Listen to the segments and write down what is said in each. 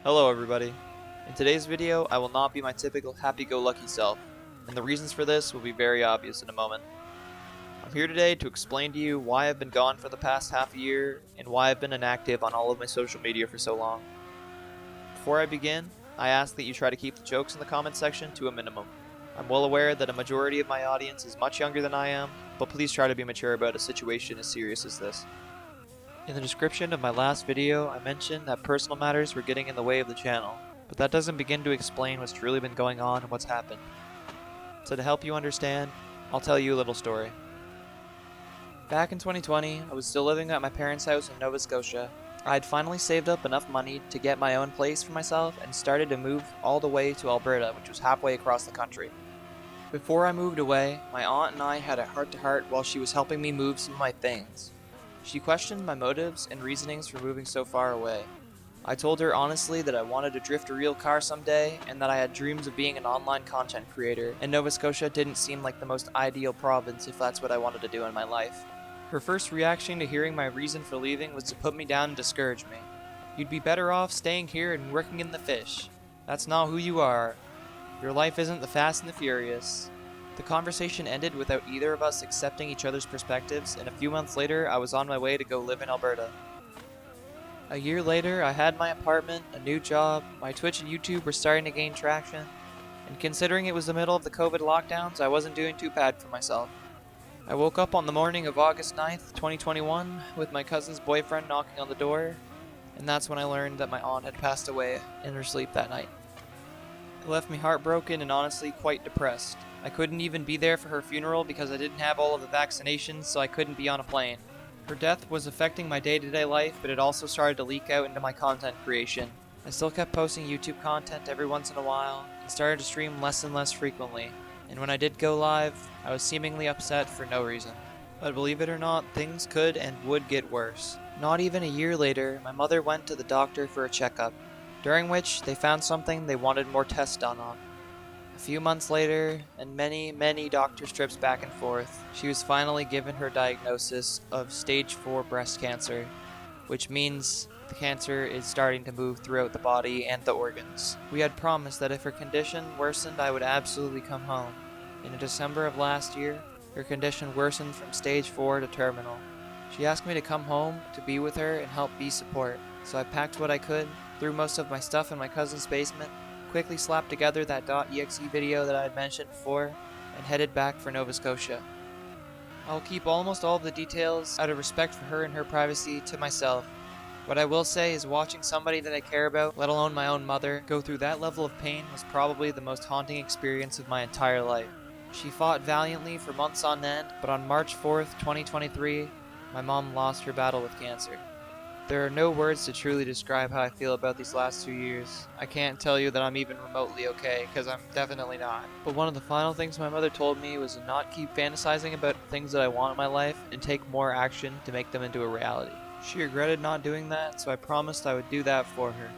Hello everybody. In today's video, I will not be my typical happy-go-lucky self, and the reasons for this will be very obvious in a moment. I'm here today to explain to you why I've been gone for the past half a year, and why I've been inactive on all of my social media for so long. Before I begin, I ask that you try to keep the jokes in the comment section to a minimum. I'm well aware that a majority of my audience is much younger than I am, but please try to be mature about a situation as serious as this. In the description of my last video, I mentioned that personal matters were getting in the way of the channel, but that doesn't begin to explain what's truly been going on and what's happened. So to help you understand, I'll tell you a little story. Back in 2020, I was still living at my parents' house in Nova Scotia. I had finally saved up enough money to get my own place for myself and started to move all the way to Alberta, which was halfway across the country. Before I moved away, my aunt and I had a heart-to-heart while she was helping me move some of my things. She questioned my motives and reasonings for moving so far away. I told her honestly that I wanted to drift a real car someday and that I had dreams of being an online content creator, and Nova Scotia didn't seem like the most ideal province if that's what I wanted to do in my life. Her first reaction to hearing my reason for leaving was to put me down and discourage me. "You'd be better off staying here and working in the fish. That's not who you are. Your life isn't the Fast and the Furious." The conversation ended without either of us accepting each other's perspectives, and a few months later I was on my way to go live in Alberta. A year later I had my apartment, a new job, my Twitch and YouTube were starting to gain traction, and considering it was the middle of the COVID lockdowns, I wasn't doing too bad for myself. I woke up on the morning of August 9th, 2021 with my cousin's boyfriend knocking on the door, and that's when I learned that my aunt had passed away in her sleep that night. It left me heartbroken and honestly quite depressed. I couldn't even be there for her funeral because I didn't have all of the vaccinations, so I couldn't be on a plane. Her death was affecting my day-to-day life, but it also started to leak out into my content creation. I still kept posting YouTube content every once in a while, and started to stream less and less frequently, and when I did go live, I was seemingly upset for no reason. But believe it or not, things could and would get worse. Not even a year later, my mother went to the doctor for a checkup, during which they found something they wanted more tests done on. A few months later, and many doctor trips back and forth, she was finally given her diagnosis of stage 4 breast cancer, which means the cancer is starting to move throughout the body and the organs. We had promised that if her condition worsened, I would absolutely come home. In December of last year, her condition worsened from stage 4 to terminal. She asked me to come home to be with her and help be support, so I packed what I could, threw most of my stuff in my cousin's basement, quickly slapped together that .exe video that I had mentioned before, and headed back for Nova Scotia. I'll keep almost all of the details out of respect for her and her privacy to myself. What I will say is watching somebody that I care about, let alone my own mother, go through that level of pain was probably the most haunting experience of my entire life. She fought valiantly for months on end, but on March 4th, 2023, my mom lost her battle with cancer. There are no words to truly describe how I feel about these last 2 years. I can't tell you that I'm even remotely okay, because I'm definitely not. But one of the final things my mother told me was to not keep fantasizing about things that I want in my life and take more action to make them into a reality. She regretted not doing that, so I promised I would do that for her.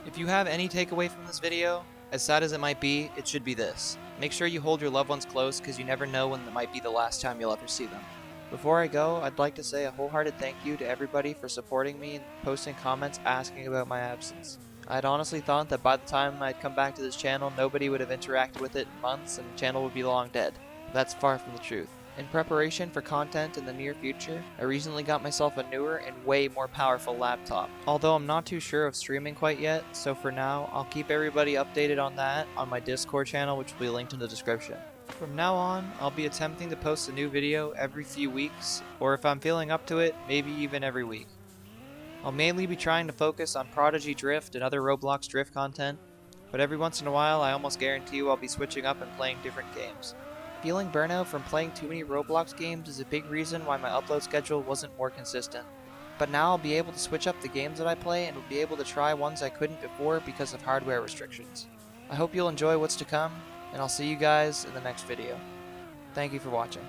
If you have any takeaway from this video, as sad as it might be, it should be this. Make sure you hold your loved ones close, because you never know when it might be the last time you'll ever see them. Before I go, I'd like to say a wholehearted thank you to everybody for supporting me and posting comments asking about my absence. I had honestly thought that by the time I'd come back to this channel, nobody would have interacted with it in months and the channel would be long dead. But that's far from the truth. In preparation for content in the near future, I recently got myself a newer and way more powerful laptop. Although I'm not too sure of streaming quite yet, so for now, I'll keep everybody updated on that on my Discord channel, which will be linked in the description. From now on, I'll be attempting to post a new video every few weeks, or if I'm feeling up to it, maybe even every week. I'll mainly be trying to focus on Prodigy Drift and other Roblox Drift content, but every once in a while I almost guarantee you I'll be switching up and playing different games. Feeling burnout from playing too many Roblox games is a big reason why my upload schedule wasn't more consistent. But now I'll be able to switch up the games that I play and will be able to try ones I couldn't before because of hardware restrictions. I hope you'll enjoy what's to come, and I'll see you guys in the next video. Thank you for watching.